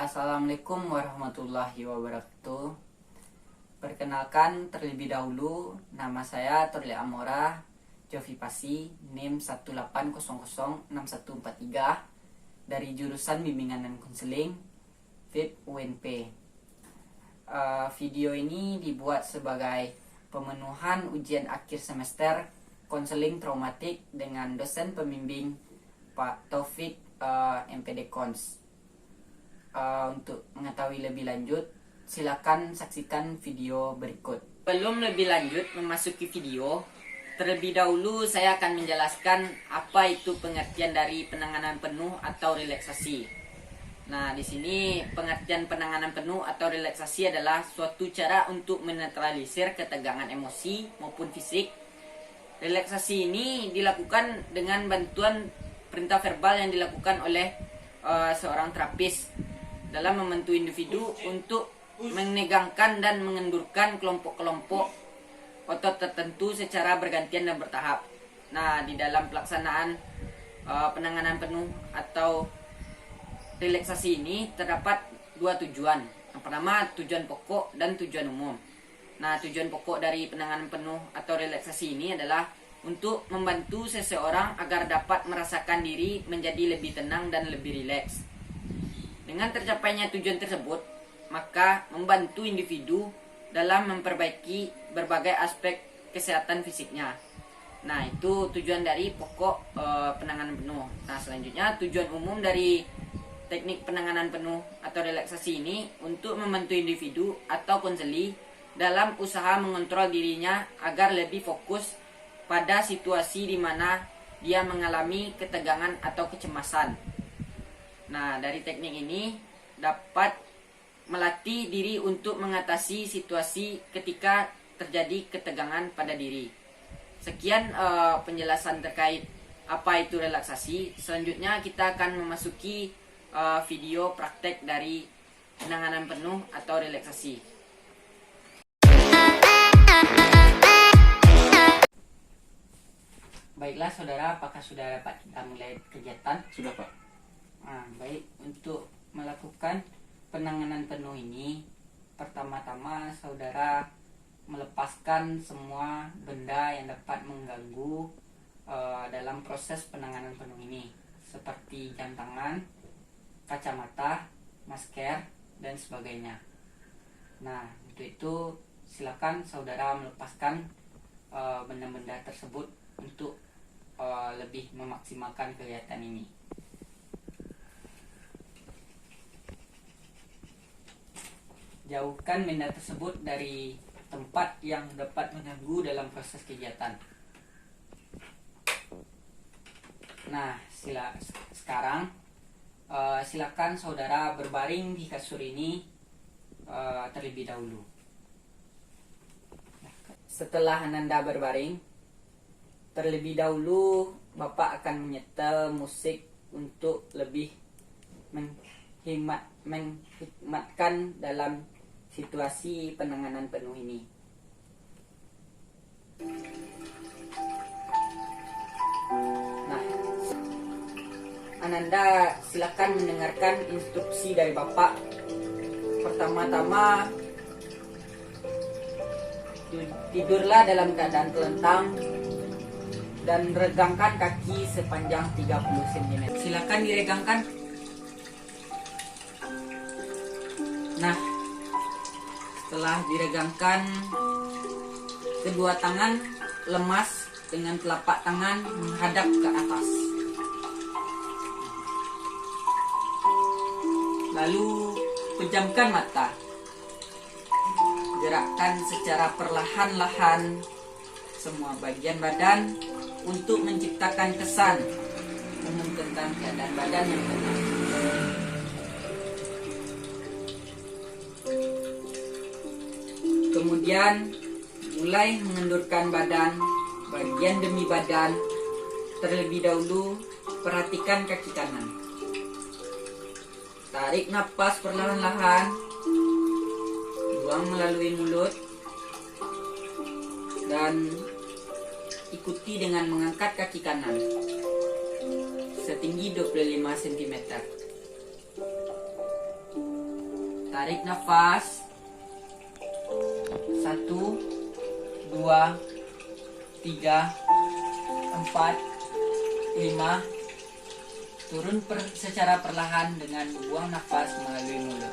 Assalamualaikum warahmatullahi wabarakatuh. Perkenalkan terlebih dahulu, nama saya Torli Amora Jovi Pasi, NIM 1800643 dari jurusan Bimbingan dan Konseling FIP UNP. Video ini dibuat sebagai pemenuhan ujian akhir semester konseling traumatik dengan dosen pembimbing Pak Taufik MPD Kons. Untuk mengetahui lebih lanjut, silakan saksikan video berikut. Sebelum lebih lanjut memasuki video, terlebih dahulu saya akan menjelaskan apa itu pengertian dari penanganan penuh atau relaksasi. Nah, di sini pengertian penanganan penuh atau relaksasi adalah suatu cara untuk menetralisir ketegangan emosi maupun fisik. Relaksasi ini dilakukan dengan bantuan perintah verbal yang dilakukan oleh seorang terapis dalam membantu individu untuk menegangkan dan mengendurkan kelompok-kelompok otot tertentu secara bergantian dan bertahap. Nah, di dalam pelaksanaan penanganan penuh atau relaksasi ini terdapat dua tujuan. Yang pertama, tujuan pokok dan tujuan umum. Nah, tujuan pokok dari penanganan penuh atau relaksasi ini adalah untuk membantu seseorang agar dapat merasakan diri menjadi lebih tenang dan lebih rileks. Dengan tercapainya tujuan tersebut, maka membantu individu dalam memperbaiki berbagai aspek kesehatan fisiknya. Nah, itu tujuan dari pokok penanganan penuh. Nah, selanjutnya tujuan umum dari teknik penanganan penuh atau relaksasi ini untuk membantu individu atau konseli dalam usaha mengontrol dirinya agar lebih fokus pada situasi di mana dia mengalami ketegangan atau kecemasan. Nah, dari teknik ini dapat melatih diri untuk mengatasi situasi ketika terjadi ketegangan pada diri. Sekian penjelasan terkait apa itu relaksasi. Selanjutnya kita akan memasuki video praktek dari penanganan penuh atau relaksasi. Baiklah saudara, apakah sudah dapat kita mulai kegiatan? Sudah, Pak. Nah, baik, untuk melakukan penanganan penuh ini, pertama-tama saudara melepaskan semua benda yang dapat mengganggu dalam proses penanganan penuh ini, seperti jam tangan, kacamata, masker, dan sebagainya. Nah, untuk itu silakan saudara melepaskan benda-benda tersebut untuk lebih memaksimalkan kegiatan ini. Jauhkan benda tersebut dari tempat yang dapat mengganggu dalam proses kegiatan. Nah, sekarang silakan saudara berbaring di kasur ini terlebih dahulu. Setelah Anda berbaring, terlebih dahulu Bapak akan menyetel musik untuk lebih menghikmatkan dalam situasi penanganan penuh ini. Nah, Ananda silakan mendengarkan instruksi dari Bapak. Pertama-tama, tidurlah dalam keadaan telentang dan regangkan kaki sepanjang 30 cm. Silakan diregangkan. Nah, setelah diregangkan, kedua tangan lemas dengan telapak tangan menghadap ke atas. Lalu pejamkan mata. Gerakkan secara perlahan-lahan semua bagian badan untuk menciptakan kesan umum tentang keadaan badan yang tenang. Kemudian mulai mengendurkan badan bagian demi badan. Terlebih dahulu perhatikan kaki kanan. Tarik napas perlahan-lahan, buang melalui mulut, dan ikuti dengan mengangkat kaki kanan setinggi 25 cm. Tarik nafas. 1, 2, 3, 4, 5. Turun secara perlahan dengan buang nafas melalui mulut.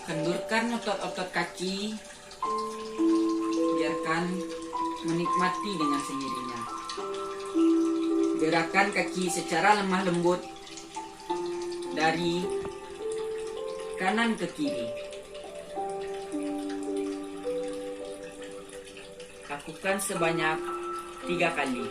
Kendurkan otot-otot kaki. Biarkan menikmati dengan sendirinya. Gerakan kaki secara lemah lembut dari kanan ke kiri. Lakukan sebanyak 3 kali.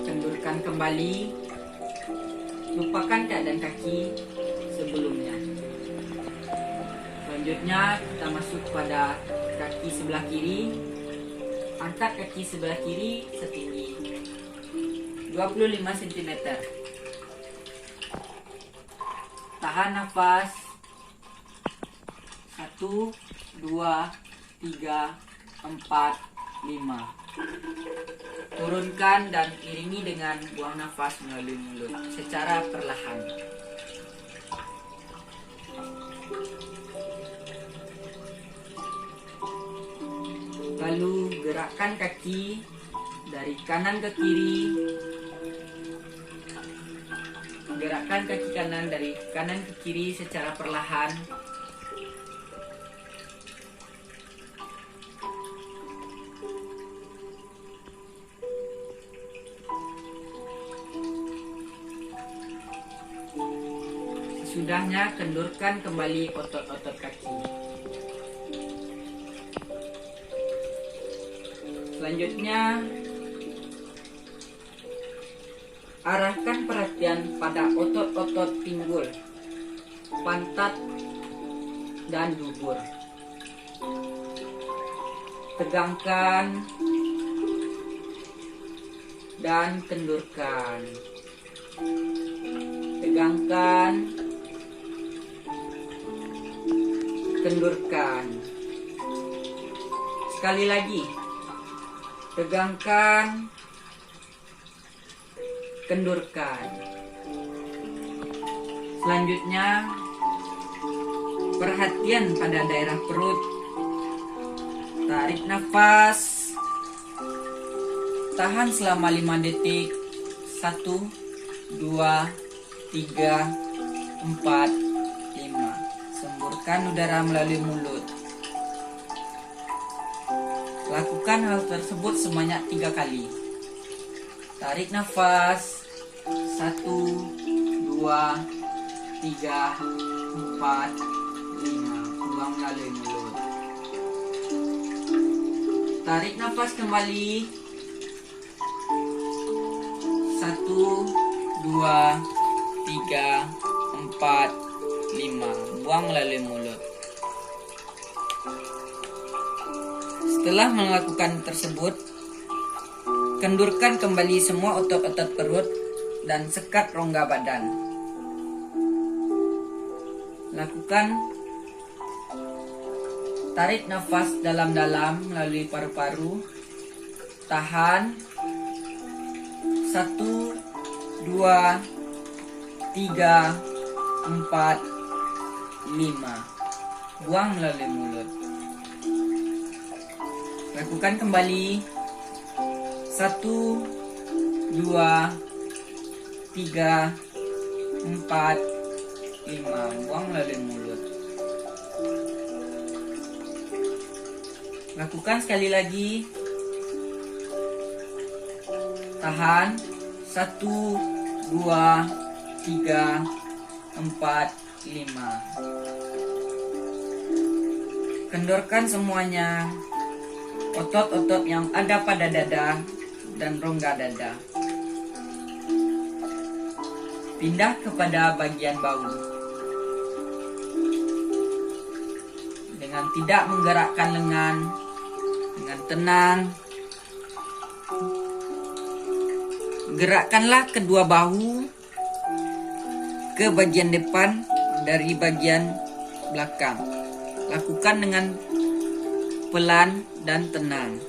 Kendurkan kembali. Lupakan keadaan kaki sebelumnya. Selanjutnya kita masuk pada kaki sebelah kiri. Angkat kaki sebelah kiri setinggi 25 cm. Tahan nafas. 1, 2, 3, 4, 5. Turunkan dan iringi dengan buang nafas melalui mulut secara perlahan. Lalu gerakkan kaki dari kanan ke kiri. Gerakkan kaki kanan dari kanan ke kiri secara perlahan. Sesudahnya kendurkan kembali otot-otot kaki. Selanjutnya, arahkan perhatian pada otot-otot pinggul, pantat, dan dubur. Tegangkan dan kendurkan. Tegangkan, kendurkan. Sekali lagi. Tegangkan, kendurkan. Selanjutnya, perhatian pada daerah perut. Tarik nafas. Tahan selama 5 detik. 1, 2, 3, 4, 5. Semburkan udara melalui mulut. Lakukan hal tersebut sebanyak 3 kali. Tarik nafas. 1, 2, 3, 4, 5. Buang melalui mulut. Tarik nafas kembali. 1, 2, 3, 4, 5. Buang melalui mulut. Setelah melakukan tersebut, kendurkan kembali semua otot-otot perut dan sekat rongga badan. Lakukan tarik nafas dalam-dalam melalui paru-paru. Tahan. 1, 2, 3, 4, 5. Buang melalui mulut. Lakukan kembali. 1, 2, 3, 4, 5. Buang melalui mulut. Lakukan sekali lagi. Tahan. 1, 2, 3, 4, 5. Kendorkan semuanya. Otot-otot yang ada pada dada dan rongga dada. Pindah kepada bagian bahu. Dengan tidak menggerakkan lengan, dengan tenang, gerakkanlah kedua bahu ke bagian depan dari bagian belakang. Lakukan dengan pelan dan tenang.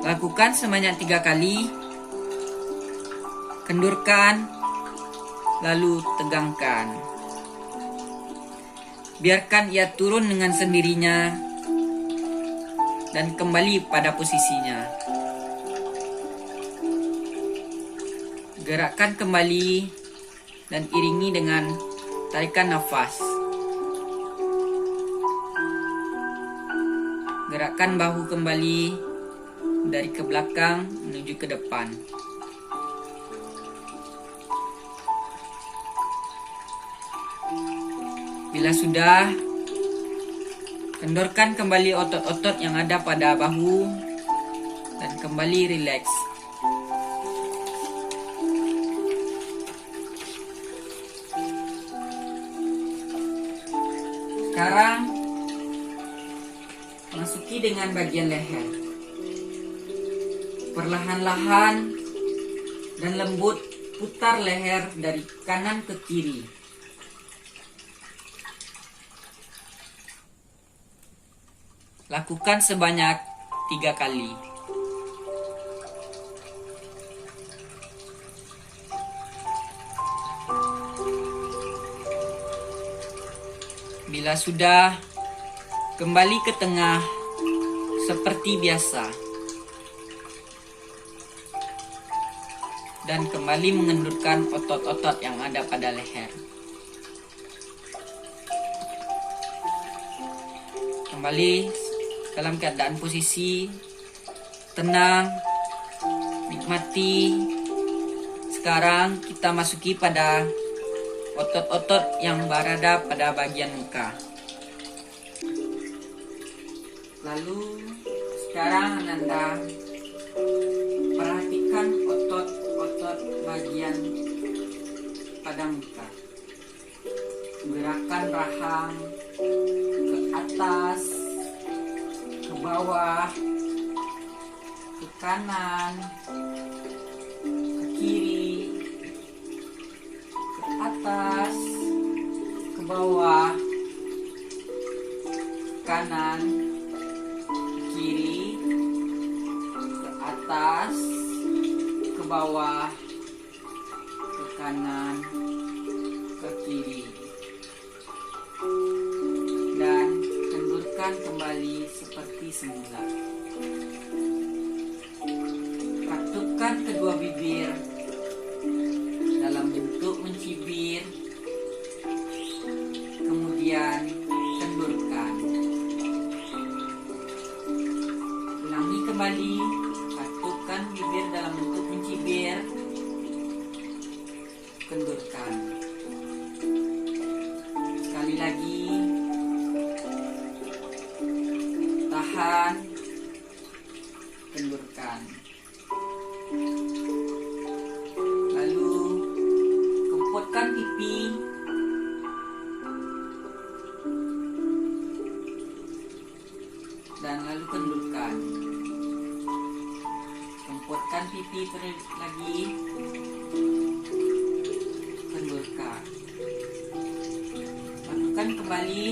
Lakukan sebanyak 3 kali. Kendurkan, lalu tegangkan. Biarkan ia turun dengan sendirinya dan kembali pada posisinya. Gerakkan kembali dan iringi dengan tarikan nafas. Gerakkan bahu kembali dari ke belakang menuju ke depan. Bila sudah, kendorkan kembali otot-otot yang ada pada bahu dan kembali rileks. Sekarang masuki dengan bagian leher. Perlahan-lahan dan lembut putar leher dari kanan ke kiri. Lakukan sebanyak 3 kali. Bila sudah, kembali ke tengah seperti biasa. Dan kembali mengendurkan otot-otot yang ada pada leher. Kembali dalam keadaan posisi tenang, nikmati. Sekarang kita masuki pada otot-otot yang berada pada bagian muka. Lalu sekarang Ananda perhatikan otot-otot bagian pada muka. Gerakan rahang ke atas, ke bawah, ke kanan, ke kiri, ke atas, ke bawah, kanan, kiri, ke atas, ke bawah, ke kanan, ke kiri. Dan kendurkan kembali seperti semula. Rakutkan kedua bibir dalam bentuk mencibir. Kemudian kendurkan. Ulangi kembali. Rakutkan bibir dalam bentuk mencibir. Kendurkan. Sekali lagi. Tahan, kendurkan. Lalu kempotkan pipi. Dan lalu kendurkan. Kempotkan pipi lagi. Kendurkan. Lakukan kembali.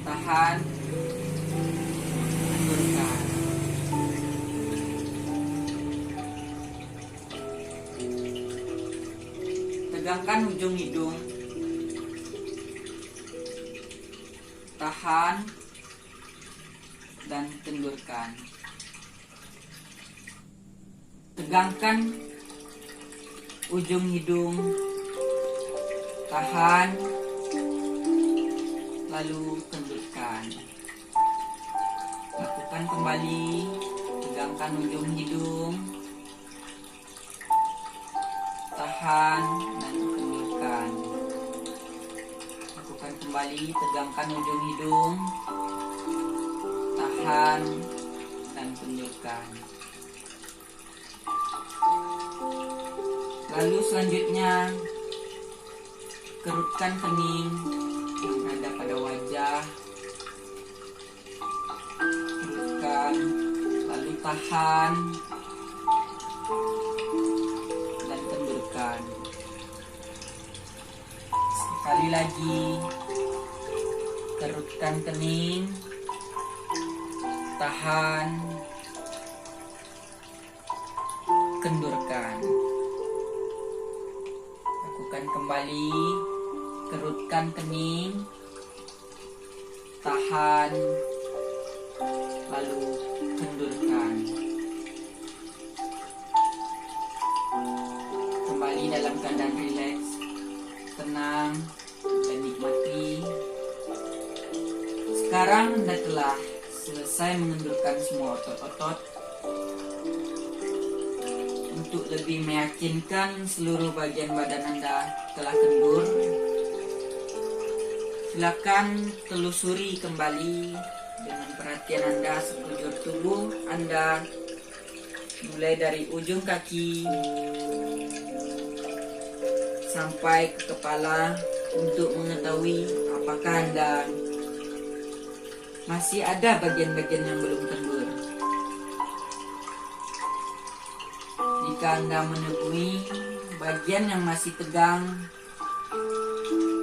Tahan, kendurkan. Tegangkan ujung hidung. Tahan dan kendurkan. Tegangkan ujung hidung. Tahan, lalu kendurkan. Lakukan kembali. Tegangkan ujung hidung. Tahan dan kendurkan. Lakukan kembali. Tegangkan ujung hidung. Tahan dan kendurkan. Lalu selanjutnya kerutkan kening yang ada pada wajah. Kerutkan, lalu tahan, Sekali lagi, kerutkan kening, tahan, kendurkan. Lakukan kembali, kerutkan kening, tahan, lalu kendurkan. Kembali dalam keadaan rileks, tenang, dan nikmati. Sekarang Anda telah selesai mengendurkan semua otot-otot. Untuk lebih meyakinkan seluruh bagian badan Anda telah kendur, silakan telusuri kembali dengan perhatian Anda sekujur tubuh Anda, mulai dari ujung kaki sampai ke kepala, untuk mengetahui apakah Anda masih ada bagian-bagian yang belum kendur. Jika Anda menemui bagian yang masih tegang,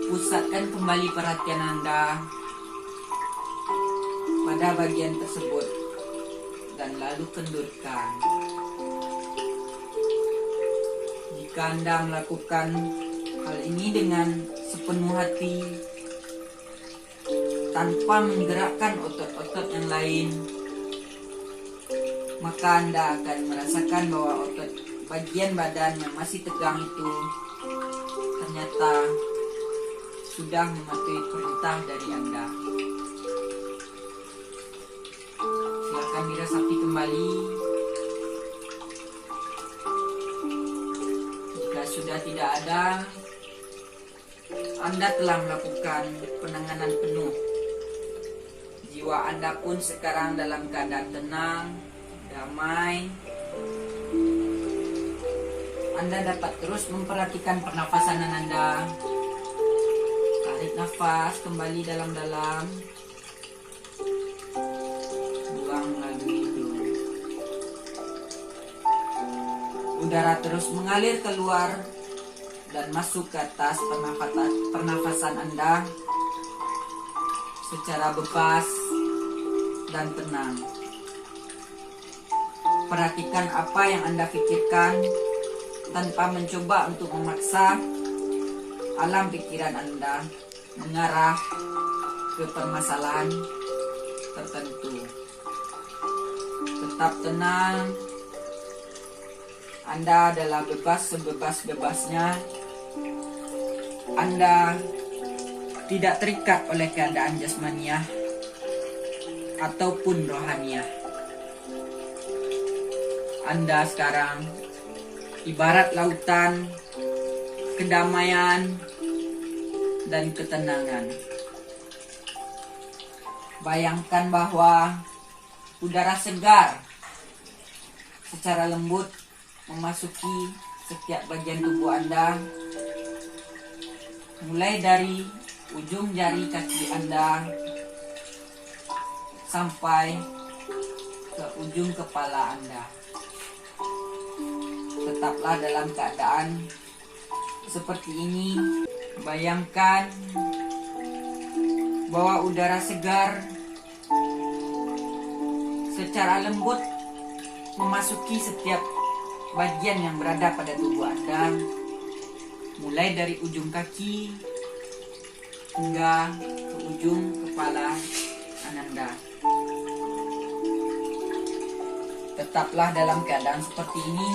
pusatkan kembali perhatian Anda pada bagian tersebut dan lalu kendurkan. Jika Anda melakukan hal ini dengan sepenuh hati, tanpa menggerakkan otot-otot yang lain, maka Anda akan merasakan bahwa otot bagian badan yang masih tegang itu ternyata sudah mematuhi perintah dari Anda. Silakan diresapi kembali. Jika sudah tidak ada, Anda telah melakukan penanganan penuh. Jiwa Anda pun sekarang dalam keadaan tenang, damai. Anda dapat terus memperhatikan pernafasan Anda. Tarik nafas kembali dalam-dalam, buang melalui hidung. Udara terus mengalir keluar dan masuk ke atas pernafasan Anda secara bebas dan tenang. Perhatikan apa yang Anda pikirkan tanpa mencoba untuk memaksa alam pikiran Anda mengarah ke permasalahan tertentu. Tetap tenang. Anda adalah bebas sebebas-bebasnya. Anda tidak terikat oleh keadaan jasmaniah ataupun rohaniah. Anda sekarang ibarat lautan kedamaian dan ketenangan. Bayangkan bahwa udara segar secara lembut memasuki setiap bagian tubuh Anda, mulai dari ujung jari kaki Anda sampai ke ujung kepala Anda. Tetaplah dalam keadaan seperti ini. Bayangkan bahwa udara segar secara lembut memasuki setiap bagian yang berada pada tubuh Anda, mulai dari ujung kaki hingga ke ujung kepala Anda. Tetaplah dalam keadaan seperti ini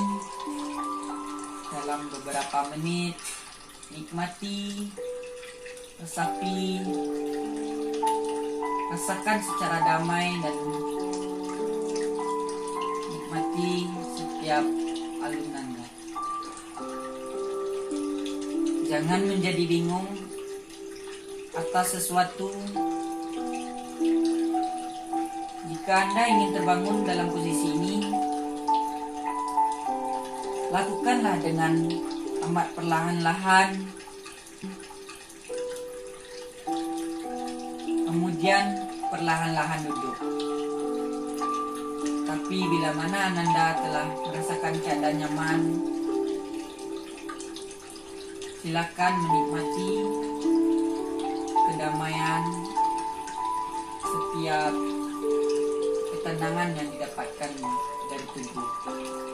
dalam beberapa menit. Nikmati, resapi, rasakan secara damai dan nikmati setiap alunannya. Jangan menjadi bingung atas sesuatu. Jika Anda ingin terbangun dalam posisi ini, lakukanlah dengan amat perlahan-lahan. Kemudian perlahan-lahan duduk. Tapi bila mana Anda telah merasakan keadaan nyaman, silakan menikmati setiap ketenangan yang didapatkan dari tubuh.